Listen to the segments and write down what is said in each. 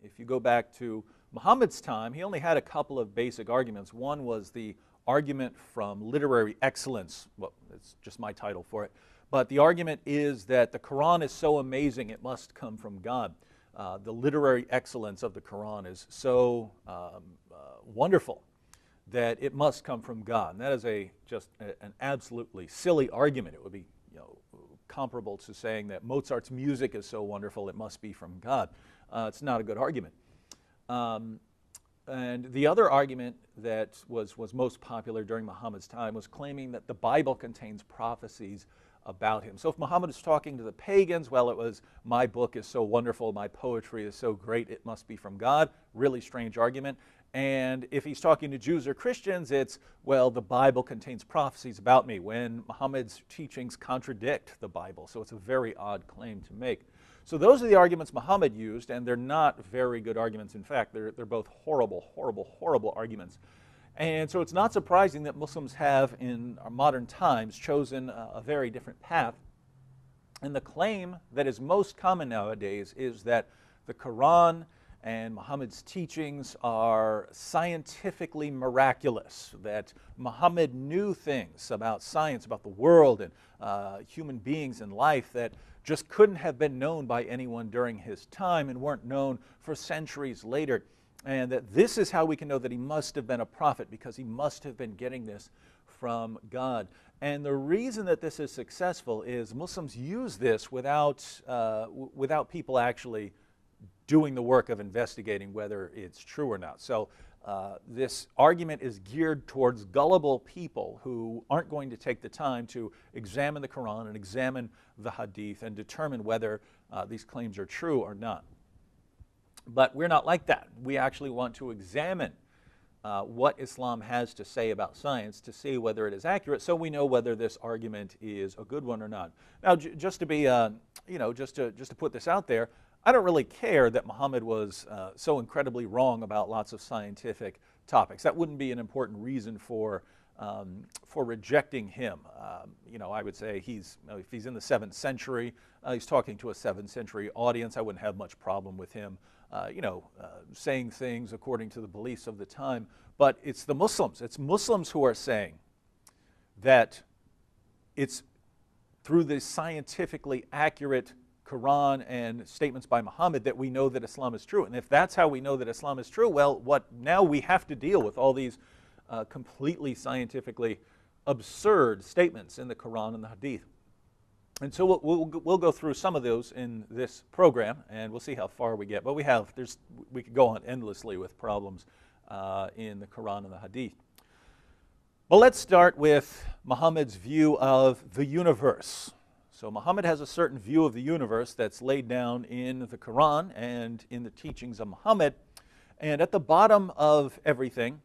If you go back to Muhammad's time, he only had a couple of basic arguments. One was the argument from literary excellence. Well, it's just my title for it. But the argument is that the Quran is so amazing it must come from God. The literary excellence of the Quran is so wonderful that it must come from God. And that is an absolutely silly argument. It would be comparable to saying that Mozart's music is so wonderful it must be from God. It's not a good argument. And the other argument that was most popular during Muhammad's time was claiming that the Bible contains prophecies about him. So if Muhammad is talking to the pagans, well, it was, my book is so wonderful, my poetry is so great, it must be from God. Really strange argument. And if he's talking to Jews or Christians, it's, well, the Bible contains prophecies about me, when Muhammad's teachings contradict the Bible. So it's a very odd claim to make. So those are the arguments Muhammad used, and they're not very good arguments. In fact, they're both horrible, horrible, horrible arguments. And so it's not surprising that Muslims have, in our modern times, chosen a very different path. And the claim that is most common nowadays is that the Quran and Muhammad's teachings are scientifically miraculous, that Muhammad knew things about science, about the world and human beings and life that just couldn't have been known by anyone during his time and weren't known for centuries later. And that this is how we can know that he must have been a prophet, because he must have been getting this from God. And the reason that this is successful is Muslims use this without people actually doing the work of investigating whether it's true or not. So this argument is geared towards gullible people who aren't going to take the time to examine the Quran and examine the Hadith and determine whether these claims are true or not. But we're not like that. We actually want to examine what Islam has to say about science to see whether it is accurate, so we know whether this argument is a good one or not. Now, just to be, just to put this out there, I don't really care that Muhammad was so incredibly wrong about lots of scientific topics. That wouldn't be an important reason for rejecting him. I would say if he's in the 7th century, he's talking to a 7th century audience. I wouldn't have much problem with him, saying things according to the beliefs of the time. But it's the Muslims. It's Muslims who are saying that it's through the scientifically accurate Quran and statements by Muhammad that we know that Islam is true. And if that's how we know that Islam is true, well, now we have to deal with all these completely scientifically absurd statements in the Quran and the Hadith. And so we'll go through some of those in this program, and we'll see how far we get. But we could go on endlessly with problems in the Quran and the Hadith. Well, let's start with Muhammad's view of the universe. So Muhammad has a certain view of the universe that's laid down in the Quran and in the teachings of Muhammad. And at the bottom of everything,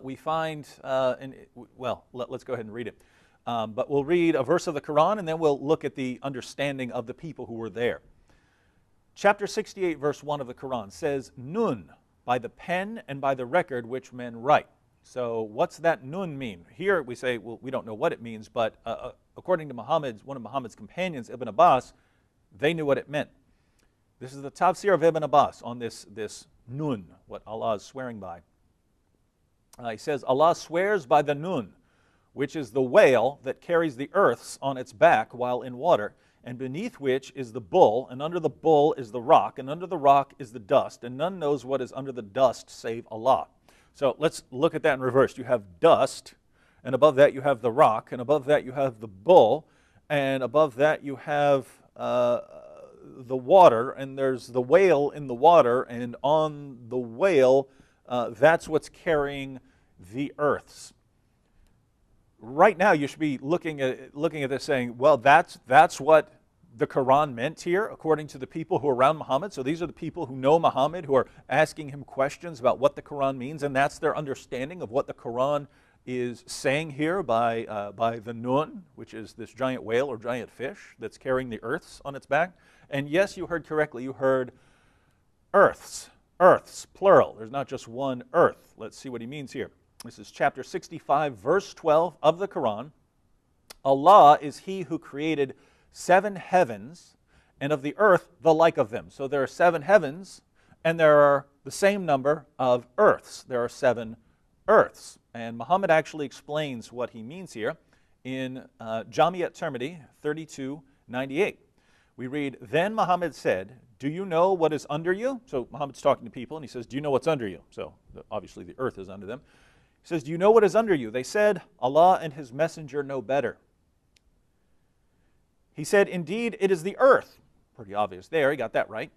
we find, let's go ahead and read it. But we'll read a verse of the Quran, and then we'll look at the understanding of the people who were there. Chapter 68, verse 1 of the Quran says, Nun, by the pen and by the record which men write. So what's that nun mean? Here we say, well, we don't know what it means, but according to one of Muhammad's companions, Ibn Abbas, they knew what it meant. This is the tafsir of Ibn Abbas on this nun, what Allah is swearing by. He says, Allah swears by the nun, which is the whale that carries the earths on its back while in water, and beneath which is the bull, and under the bull is the rock, and under the rock is the dust, and none knows what is under the dust save Allah. So let's look at that in reverse. You have dust, and above that you have the rock, and above that you have the bull, and above that you have the water, and there's the whale in the water, and on the whale, that's what's carrying the earths. Right now you should be looking at this saying, well, that's what the Quran meant here, according to the people who are around Muhammad. So these are the people who know Muhammad, who are asking him questions about what the Quran means, and that's their understanding of what the Quran is saying here by the nun, which is this giant whale or giant fish that's carrying the earths on its back. And yes, you heard correctly. You heard earths, plural. There's not just one earth. Let's see what he means here. This is chapter 65, verse 12 of the Quran. Allah is He who created 7 heavens and of the earth the like of them. So there are 7 heavens, and there are the same number of earths. There are 7 earths. And Muhammad actually explains what he means here in Jami at-Tirmidhi 32:98. We read, "Then Muhammad said, 'Do you know what is under you?'" So Muhammad's talking to people, and he says, "Do you know what's under you?" So obviously the earth is under them. He says, "Do you know what is under you?" They said, "Allah and His Messenger know better." He said, "Indeed, it is the earth." Pretty obvious there, he got that right.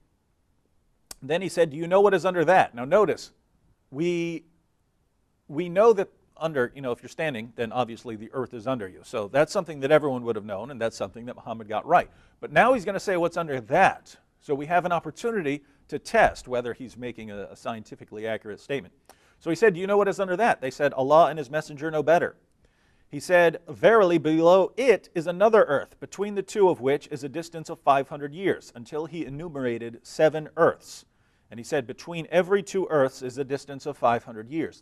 Then he said, "Do you know what is under that?" Now notice, we know that under, if you're standing, then obviously the earth is under you. So that's something that everyone would have known, and that's something that Muhammad got right. But now he's going to say what's under that. So we have an opportunity to test whether he's making a scientifically accurate statement. So he said, "Do you know what is under that?" They said, "Allah and His Messenger know better." He said, "Verily, below it is another earth, between the two of which is a distance of 500 years, until he enumerated 7 earths. And he said, between every 2 earths is a distance of 500 years.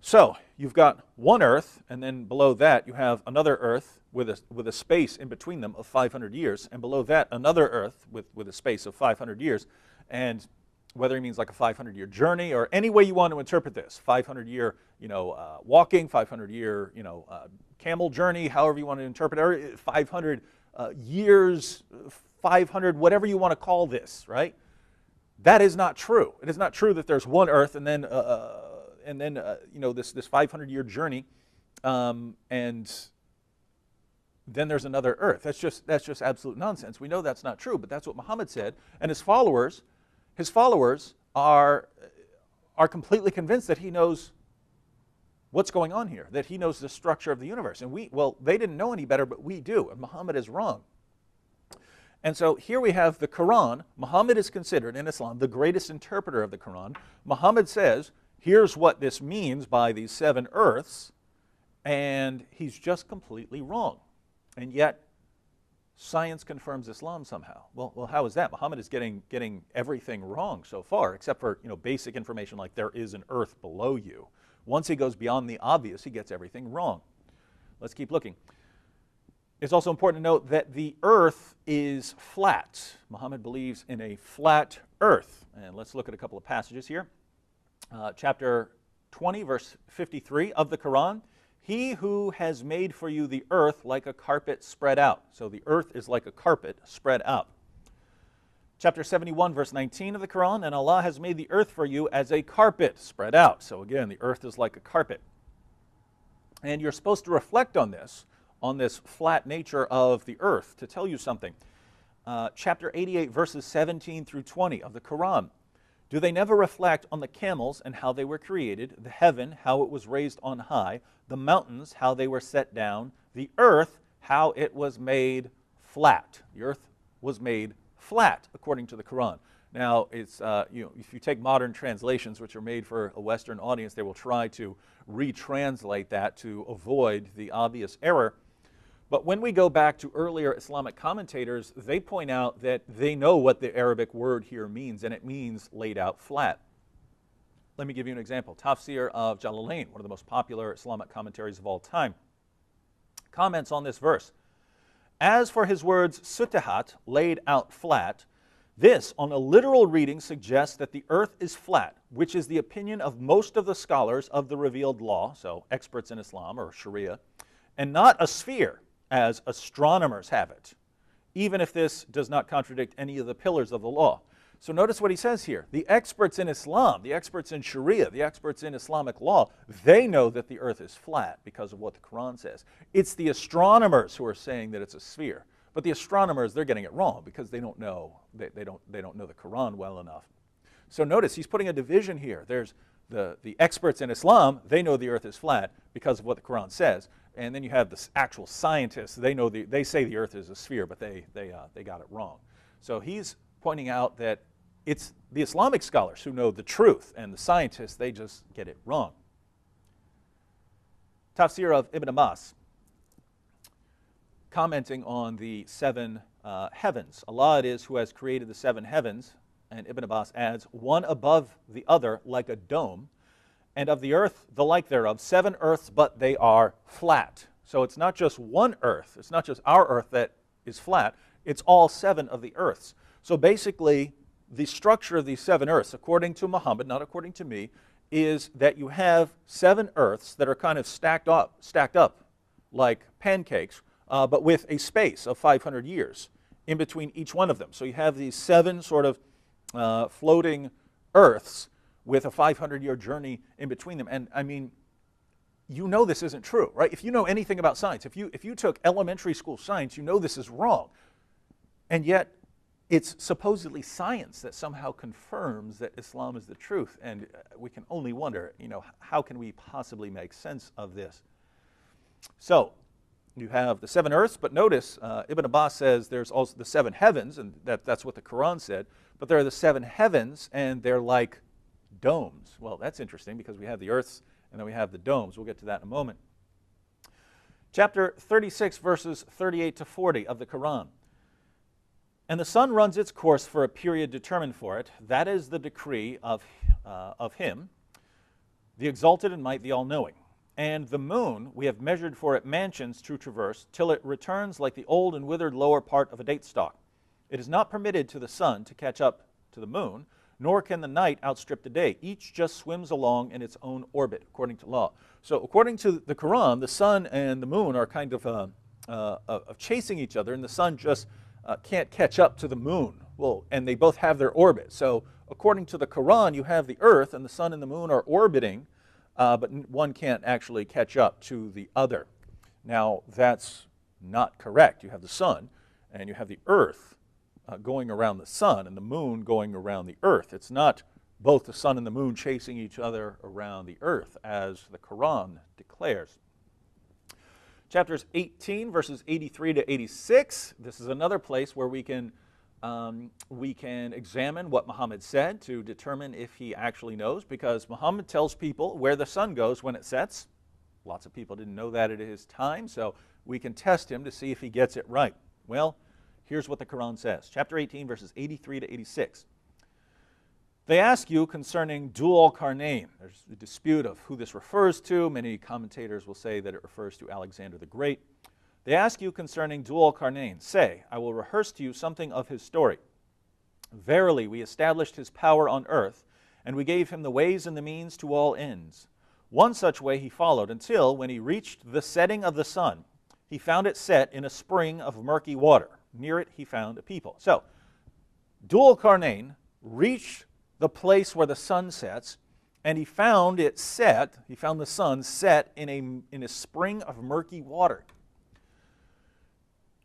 So you've got one earth, and then below that you have another earth with a space in between them of 500 years, and below that another earth with a space of 500 years. And whether he means like a 500-year journey or any way you want to interpret this, 500-year walking, 500-year camel journey, however you want to interpret it, 500 years, 500, whatever you want to call this, right? That is not true. It is not true that there's one earth and then this 500-year journey, and then there's another earth. That's just absolute nonsense. We know that's not true, but that's what Muhammad said, and his followers are completely convinced that he knows what's going on here, that he knows the structure of the universe. And they didn't know any better, but we do, and Muhammad is wrong. And so here we have the Quran. Muhammad is considered in Islam the greatest interpreter of the Quran. Muhammad says, here's what this means by these 7 earths, and he's just completely wrong. And yet, science confirms Islam somehow. Well, how is that? Muhammad is getting everything wrong so far, except for basic information like there is an earth below you. Once he goes beyond the obvious, he gets everything wrong. Let's keep looking. It's also important to note that the earth is flat. Muhammad believes in a flat earth. And let's look at a couple of passages here. Chapter 20, verse 53 of the Quran. He who has made for you the earth like a carpet spread out. So the earth is like a carpet spread out. Chapter 71, verse 19 of the Quran. And Allah has made the earth for you as a carpet spread out. So again, the earth is like a carpet. And you're supposed to reflect on this flat nature of the earth to tell you something. Chapter 88, verses 17 through 20 of the Quran. Do they never reflect on the camels and how they were created, the heaven, how it was raised on high, the mountains, how they were set down, the earth, how it was made flat? The earth was made flat, according to the Quran. Now, it's if you take modern translations, which are made for a Western audience, they will try to retranslate that to avoid the obvious error. But when we go back to earlier Islamic commentators, they point out that they know what the Arabic word here means, and it means laid out flat. Let me give you an example. Tafsir of Jalalain, one of the most popular Islamic commentaries of all time, comments on this verse. As for his words, sutihat, laid out flat, this, on a literal reading, suggests that the earth is flat, which is the opinion of most of the scholars of the revealed law, so experts in Islam or Sharia, and not a sphere, as astronomers have it, even if this does not contradict any of the pillars of the law. So notice what he says here. The experts in Islam, the experts in Sharia, the experts in Islamic law, they know that the earth is flat because of what the Quran says. It's the astronomers who are saying that it's a sphere. But the astronomers, they're getting it wrong because they don't know they don't know the Quran well enough. So notice he's putting a division here. There's the experts in Islam, they know the earth is flat because of what the Quran says. And then you have the actual scientists, they say the earth is a sphere, but they got it wrong. So he's pointing out that it's the Islamic scholars who know the truth, and the scientists, they just get it wrong. Tafsir of Ibn Abbas, commenting on the 7 heavens. Allah it is who has created the 7 heavens, and Ibn Abbas adds, one above the other like a dome, and of the earth the like thereof, 7 earths, but they are flat. So it's not just one earth, it's not just our earth that is flat, It's all 7 of the earths. So basically, the structure of these 7 earths, according to Muhammad, not according to me, is that you have 7 earths that are kind of stacked up like pancakes, but with a space of 500 years in between each one of them. So you have these 7 sort of floating earths with a 500-year journey in between them. And I mean, you know this isn't true, right? If you know anything about science, if you took elementary school science, you know this is wrong. And yet, it's supposedly science that somehow confirms that Islam is the truth. And we can only wonder, how can we possibly make sense of this? So, you have the 7 earths, but notice Ibn Abbas says there's also the 7 heavens, and that's what the Quran said. But there are the 7 heavens, and they're like domes. Well, that's interesting because we have the earths and then we have the domes. We'll get to that in a moment. Chapter 36, verses 38 to 40 of the Quran. And the sun runs its course for a period determined for it. That is the decree of him, the exalted in might, the all-knowing. And the moon we have measured for it mansions to traverse, till it returns like the old and withered lower part of a date stalk. It is not permitted to the sun to catch up to the moon, nor can the night outstrip the day. Each just swims along in its own orbit, according to law. So according to the Quran, the sun and the moon are kind of chasing each other, and the sun just can't catch up to the moon. Well, and they both have their orbit. So according to the Quran, you have the earth and the sun and the moon are orbiting, but one can't actually catch up to the other. Now, that's not correct. You have the sun and you have the earth going around the sun and the moon going around the earth. It's not both the sun and the moon chasing each other around the earth, as the Quran declares. Chapters 18, verses 83 to 86. This is another place where we can examine what Muhammad said to determine if he actually knows, because Muhammad tells people where the sun goes when it sets. Lots of people didn't know that at his time, so we can test him to see if he gets it right. Well, here's what the Quran says. Chapter 18, verses 83 to 86. They ask you concerning Dhul al-Qarnayn. There's a dispute of who this refers to. Many commentators will say that it refers to Alexander the Great. They ask you concerning Dhul al-Qarnayn. Say, I will rehearse to you something of his story. Verily, we established his power on earth, and we gave him the ways and the means to all ends. One such way he followed until, when he reached the setting of the sun, he found it set in a spring of murky water. Near it he found a people. So, Dhul al-Qarnayn reached the place where the sun sets, and he found the sun set in a spring of murky water.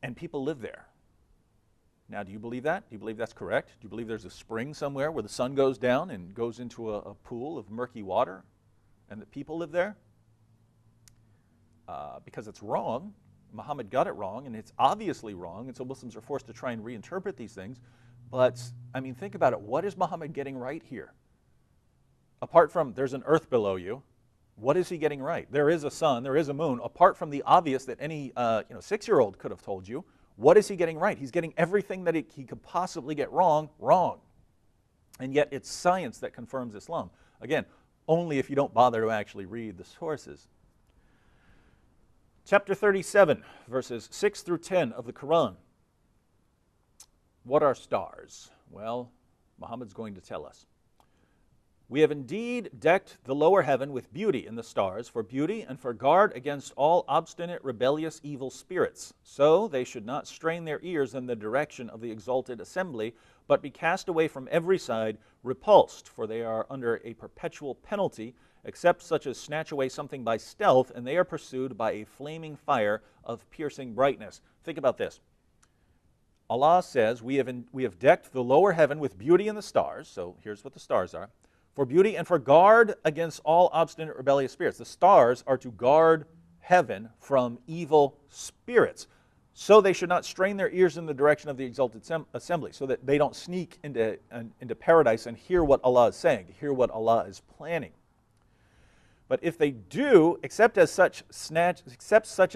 And people live there. Now, do you believe that? Do you believe that's correct? Do you believe there's a spring somewhere where the sun goes down and goes into a pool of murky water, and that people live there? Because it's wrong. Muhammad got it wrong, and it's obviously wrong, and so Muslims are forced to try and reinterpret these things. But, I mean, think about it. What is Muhammad getting right here? Apart from there's an earth below you, what is he getting right? There is a sun, there is a moon. Apart from the obvious that any 6-year-old could have told you, what is he getting right? He's getting everything that he could possibly get wrong. And yet it's science that confirms Islam. Again, only if you don't bother to actually read the sources. Chapter 37, verses 6 through 10 of the Quran. What are stars? Well, Muhammad's going to tell us. We have indeed decked the lower heaven with beauty in the stars, for beauty and for guard against all obstinate, rebellious, evil spirits. So they should not strain their ears in the direction of the exalted assembly, but be cast away from every side, repulsed, for they are under a perpetual penalty, except such as snatch away something by stealth, and they are pursued by a flaming fire of piercing brightness. Think about this. Allah says, we have decked the lower heaven with beauty in the stars. So here's what the stars are. For beauty and for guard against all obstinate, rebellious spirits. The stars are to guard heaven from evil spirits. So they should not strain their ears in the direction of the exalted assembly, so that they don't sneak into paradise and hear what Allah is saying, to hear what Allah is planning. But if they do, except such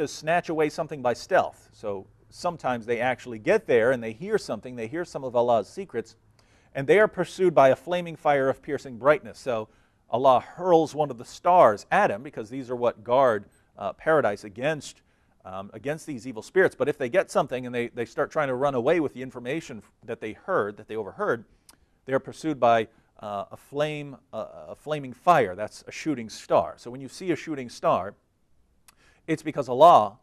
as snatch away something by stealth. So sometimes they actually get there and they hear something, they hear some of Allah's secrets, and they are pursued by a flaming fire of piercing brightness. So Allah hurls one of the stars at him, because these are what guard paradise against against these evil spirits. But if they get something and they start trying to run away with the information that they heard, that they overheard, they are pursued by a flaming fire. That's a shooting star. So when you see a shooting star, it's because Allah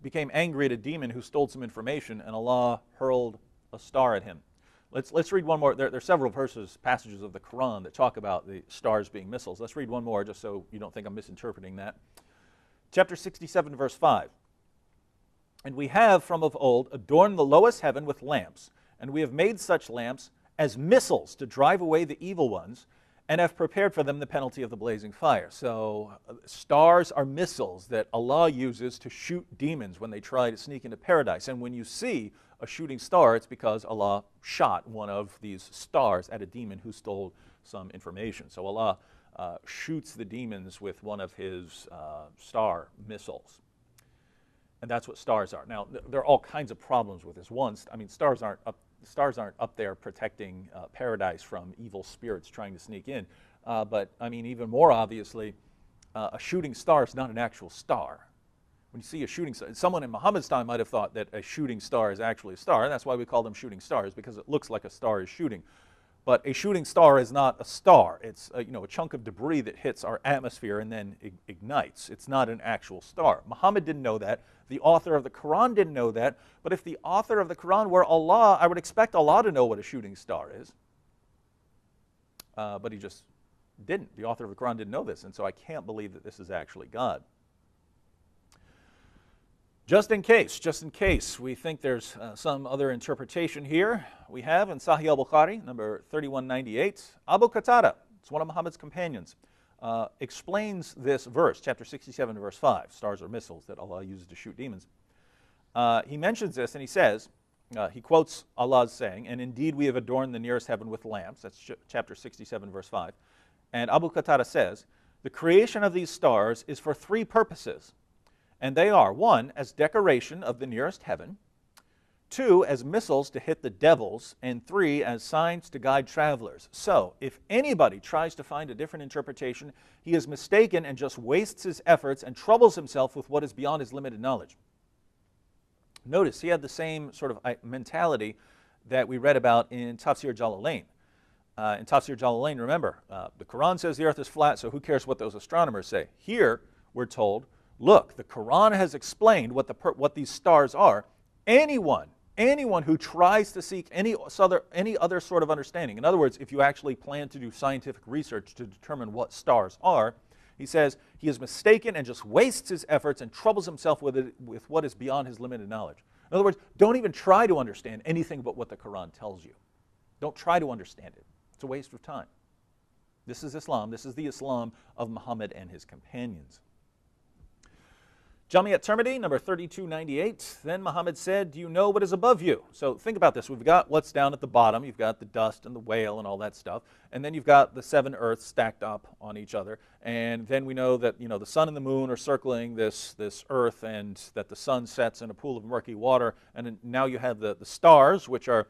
became angry at a demon who stole some information, and Allah hurled a star at him. Let's read one more. There are several passages of the Quran that talk about the stars being missiles. Let's read one more just so you don't think I'm misinterpreting that. Chapter 67, verse 5. And we have from of old adorned the lowest heaven with lamps, and we have made such lamps as missiles to drive away the evil ones, and have prepared for them the penalty of the blazing fire. So stars are missiles that Allah uses to shoot demons when they try to sneak into paradise. And when you see a shooting star, it's because Allah shot one of these stars at a demon who stole some information. So Allah shoots the demons with one of his star missiles. And that's what stars are. Now, there are all kinds of problems with this. One, I mean, stars aren't up there protecting paradise from evil spirits trying to sneak in. But, I mean, even more obviously, a shooting star is not an actual star. When you see a shooting star, someone in Muhammad's time might have thought that a shooting star is actually a star, and that's why we call them shooting stars, because it looks like a star is shooting. But a shooting star is not a star. It's a chunk of debris that hits our atmosphere and then ignites. It's not an actual star. Muhammad didn't know that. The author of the Quran didn't know that. But if the author of the Quran were Allah, I would expect Allah to know what a shooting star is. But he just didn't. The author of the Quran didn't know this, and so I can't believe that this is actually God. Just in case we think there's some other interpretation here, we have in Sahih al-Bukhari, number 3198, Abu Qatada, it's one of Muhammad's companions, explains this verse, chapter 67, verse 5, stars are missiles that Allah uses to shoot demons. He mentions this and he says, he quotes Allah's saying, and indeed we have adorned the nearest heaven with lamps, that's chapter 67, verse 5. And Abu Qatada says, the creation of these stars is for three purposes. And they are, 1, as decoration of the nearest heaven, 2, as missiles to hit the devils, and 3, as signs to guide travelers. So, if anybody tries to find a different interpretation, he is mistaken and just wastes his efforts and troubles himself with what is beyond his limited knowledge. Notice, he had the same sort of mentality that we read about in Tafsir Jalalain. In Tafsir Jalalain, remember, the Quran says the earth is flat, so who cares what those astronomers say? Here, we're told, look, the Quran has explained what these stars are. Anyone who tries to seek any other sort of understanding, in other words, if you actually plan to do scientific research to determine what stars are, he says he is mistaken and just wastes his efforts and troubles himself with what is beyond his limited knowledge. In other words, don't even try to understand anything but what the Quran tells you. Don't try to understand it. It's a waste of time. This is Islam. This is the Islam of Muhammad and his companions. Jami at-Tirmidhi, number 3298. Then Muhammad said, do you know what is above you? So think about this. We've got what's down at the bottom. You've got the dust and the whale and all that stuff. And then you've got the 7 earths stacked up on each other. And then we know that the sun and the moon are circling this earth, and that the sun sets in a pool of murky water. And now you have the stars, which are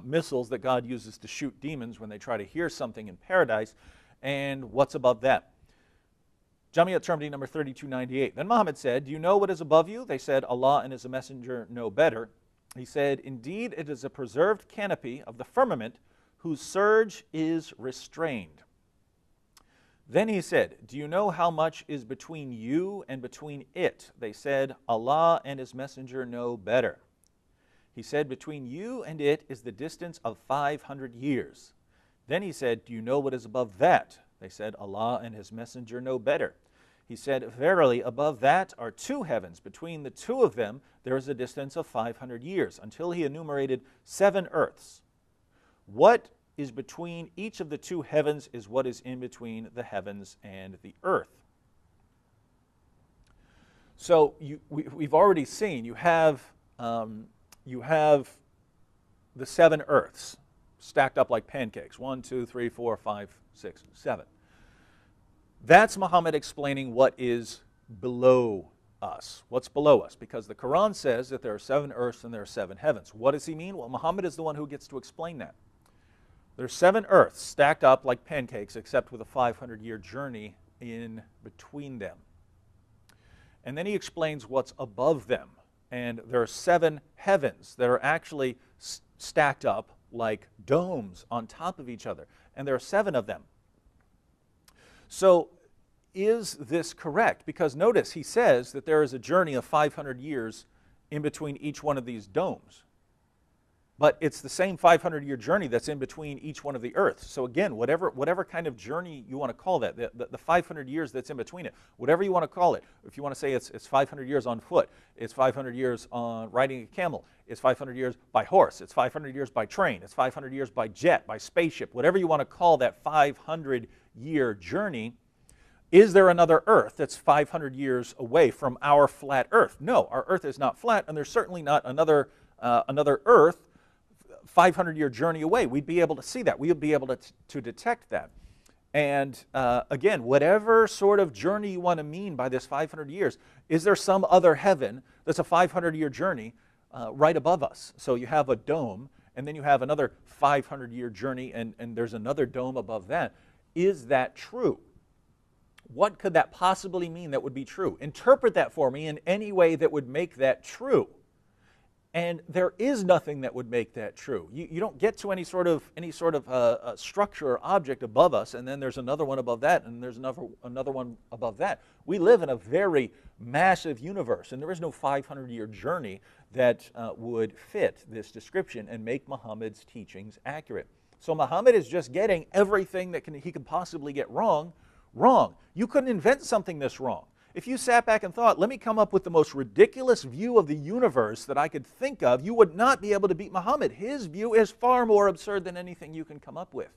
missiles that God uses to shoot demons when they try to hear something in paradise. And what's above that? Jami at-Tirmidhi, number 3298. Then Muhammad said, do you know what is above you? They said, Allah and his messenger know better. He said, indeed, it is a preserved canopy of the firmament whose surge is restrained. Then he said, do you know how much is between you and between it? They said, Allah and his messenger know better. He said, between you and it is the distance of 500 years. Then he said, do you know what is above that? They said, Allah and his messenger know better. He said, verily, above that are 2 heavens. Between the 2 of them there is a distance of 500 years, until he enumerated 7 earths. What is between each of the 2 heavens is what is in between the heavens and the earth. So we've already seen, you have the 7 earths stacked up like pancakes. 1, 2, 3, 4, 5, 6, 7. That's Muhammad explaining what is below us. What's below us? Because the Quran says that there are 7 earths and there are 7 heavens. What does he mean? Well, Muhammad is the one who gets to explain that. There's 7 earths stacked up like pancakes, except with a 500-year journey in between them. And then he explains what's above them. And there are 7 heavens that are actually stacked up like domes on top of each other. And there are 7 of them. So is this correct? Because notice he says that there is a journey of 500 years in between each one of these domes. But it's the same 500-year journey that's in between each one of the earths. So again, whatever kind of journey you want to call that, the 500 years that's in between it, whatever you want to call it, if you want to say it's 500 years on foot, it's 500 years on riding a camel, it's 500 years by horse, it's 500 years by train, it's 500 years by jet, by spaceship, whatever you want to call that 500-year journey, is there another Earth that's 500 years away from our flat Earth? No, our Earth is not flat, and there's certainly not another Earth 500-year journey away. We'd be able to see that. We would be able to detect that. And again, whatever sort of journey you want to mean by this 500 years, is there some other heaven that's a 500-year journey right above us? So you have a dome, and then you have another 500-year journey, and there's another dome above that. Is that true? What could that possibly mean that would be true? Interpret that for me in any way that would make that true. And there is nothing that would make that true. You don't get to any sort of structure or object above us, and then there's another one above that, and there's another one above that. We live in a very massive universe, and there is no 500-year journey that would fit this description and make Muhammad's teachings accurate. So Muhammad is just getting everything that he can possibly get wrong. You couldn't invent something this wrong. If you sat back and thought, let me come up with the most ridiculous view of the universe that I could think of, you would not be able to beat Muhammad. His view is far more absurd than anything you can come up with.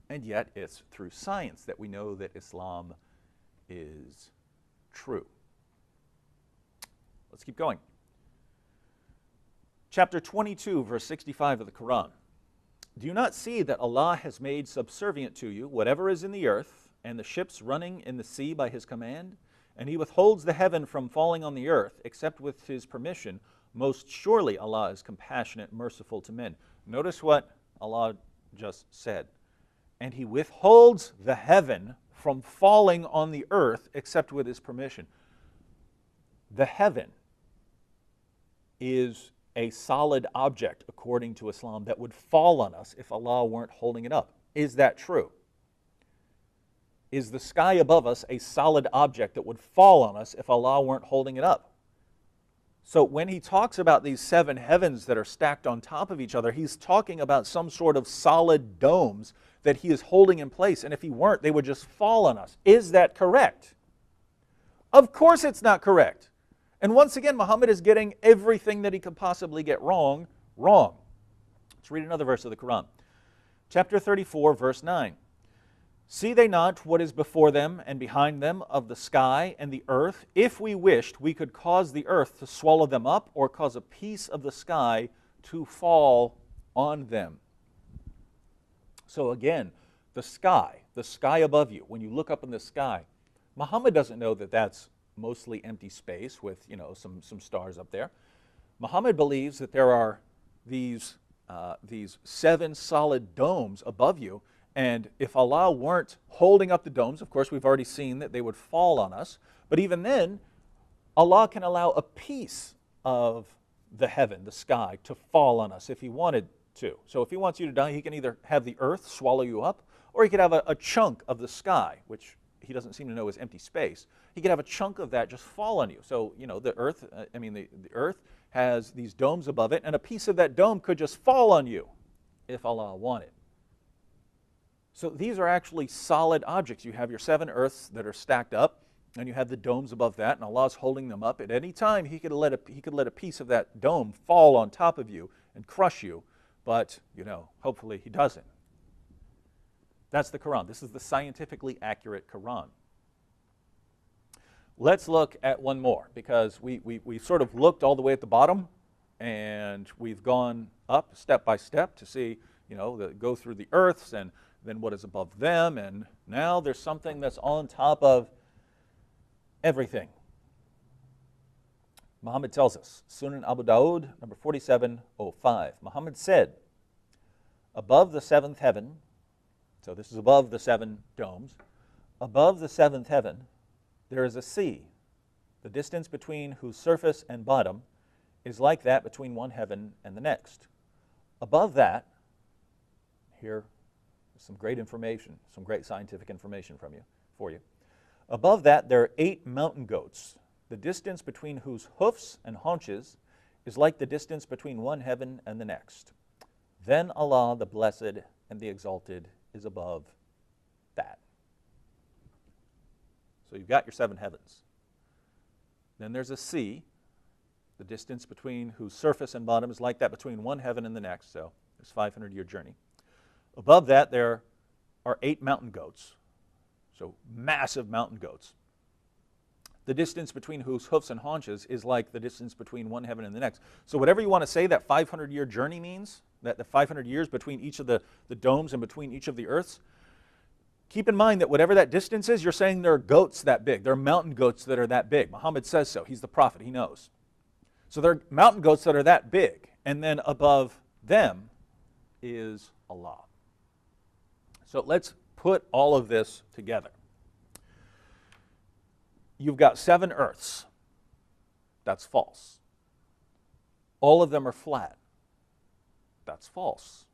And yet it's through science that we know that Islam is true. Let's keep going. Chapter 22, verse 65 of the Quran. Do you not see that Allah has made subservient to you whatever is in the earth, and the ships running in the sea by his command? And he withholds the heaven from falling on the earth, except with his permission. Most surely Allah is compassionate, merciful to men. Notice what Allah just said. And he withholds the heaven from falling on the earth, except with his permission. The heaven is a solid object, according to Islam, that would fall on us if Allah weren't holding it up. Is that true? Is the sky above us a solid object that would fall on us if Allah weren't holding it up? So when he talks about these 7 heavens that are stacked on top of each other, he's talking about some sort of solid domes that he is holding in place. And if he weren't, they would just fall on us. Is that correct? Of course it's not correct. And once again, Muhammad is getting everything that he could possibly get wrong. Let's read another verse of the Quran. Chapter 34, verse 9. See they not what is before them and behind them of the sky and the earth? If we wished, we could cause the earth to swallow them up, or cause a piece of the sky to fall on them. So again, the sky above you, when you look up in the sky, Muhammad doesn't know that that's mostly empty space with, some stars up there. Muhammad believes that there are these 7 solid domes above you. And if Allah weren't holding up the domes, of course, we've already seen that they would fall on us. But even then, Allah can allow a piece of the heaven, the sky, to fall on us if he wanted to. So if he wants you to die, he can either have the earth swallow you up, or he could have a chunk of the sky, which he doesn't seem to know is empty space. He could have a chunk of that just fall on you. So, the earth, the earth has these domes above it, and a piece of that dome could just fall on you if Allah wanted. So these are actually solid objects. You have your 7 earths that are stacked up, and you have the domes above that, and Allah's holding them up. At any time, he could let a piece of that dome fall on top of you and crush you, but, hopefully he doesn't. That's the Quran. This is the scientifically accurate Quran. Let's look at one more, because we sort of looked all the way at the bottom, and we've gone up step by step to see, go through the earths and then what is above them, and now there's something that's on top of everything. Muhammad tells us, Sunan Abu Dawud, number 4705. Muhammad said, above the 7th heaven, so this is above the 7 domes, above the 7th heaven, there is a sea, the distance between whose surface and bottom is like that between one heaven and the next. Above that, here is some great information, some great scientific information for you. Above that, there are 8 mountain goats, the distance between whose hoofs and haunches is like the distance between one heaven and the next. Then Allah, the Blessed and the Exalted, is above that. So you've got your 7 heavens. Then there's a sea, the distance between whose surface and bottom is like that between one heaven and the next, so it's a 500-year journey. Above that, there are 8 mountain goats, so massive mountain goats. The distance between whose hoofs and haunches is like the distance between one heaven and the next. So whatever you want to say that 500-year journey means, that the 500 years between each of the domes and between each of the earths, keep in mind that whatever that distance is, you're saying there are goats that big. There are mountain goats that are that big. Muhammad says so. He's the prophet. He knows. So there are mountain goats that are that big. And then above them is Allah. So let's put all of this together. You've got 7 earths. That's false. All of them are flat. That's false.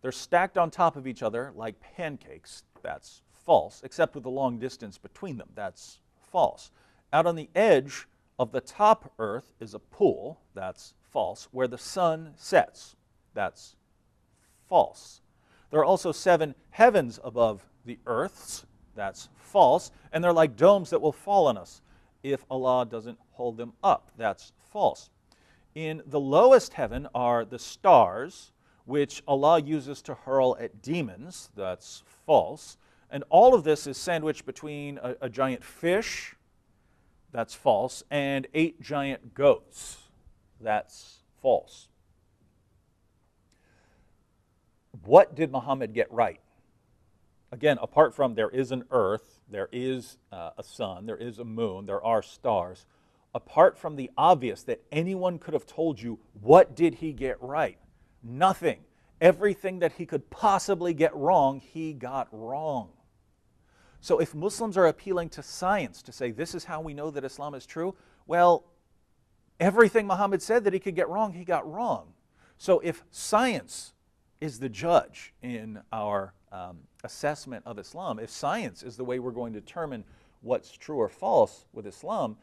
They're stacked on top of each other like pancakes. That's false, except with a long distance between them. That's false. Out on the edge of the top earth is a pool. That's false. Where the sun sets. That's false. There are also 7 heavens above the earths. That's false. And they're like domes that will fall on us if Allah doesn't hold them up. That's false. In the lowest heaven are the stars, which Allah uses to hurl at demons. That's false. And all of this is sandwiched between a giant fish. That's false. And 8 giant goats. That's false. What did Muhammad get right? Again, apart from there is an earth, there is a sun, there is a moon, there are stars, apart from the obvious that anyone could have told you, what did he get right? Nothing. Everything that he could possibly get wrong, he got wrong. So if Muslims are appealing to science to say this is how we know that Islam is true, well, everything Muhammad said that he could get wrong, he got wrong. So if science is the judge in our assessment of Islam, if science is the way we're going to determine what's true or false with Islam,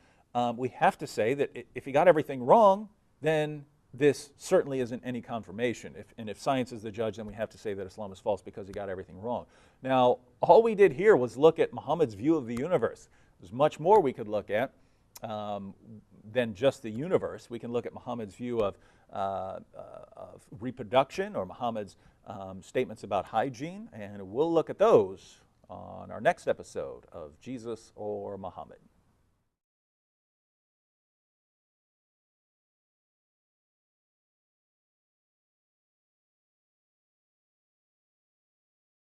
we have to say that if he got everything wrong, then this certainly isn't any confirmation. And if science is the judge, then we have to say that Islam is false because he got everything wrong. Now, all we did here was look at Muhammad's view of the universe. There's much more we could look at than just the universe. We can look at Muhammad's view of reproduction, or Muhammad's statements about hygiene, and we'll look at those on our next episode of Jesus or Muhammad.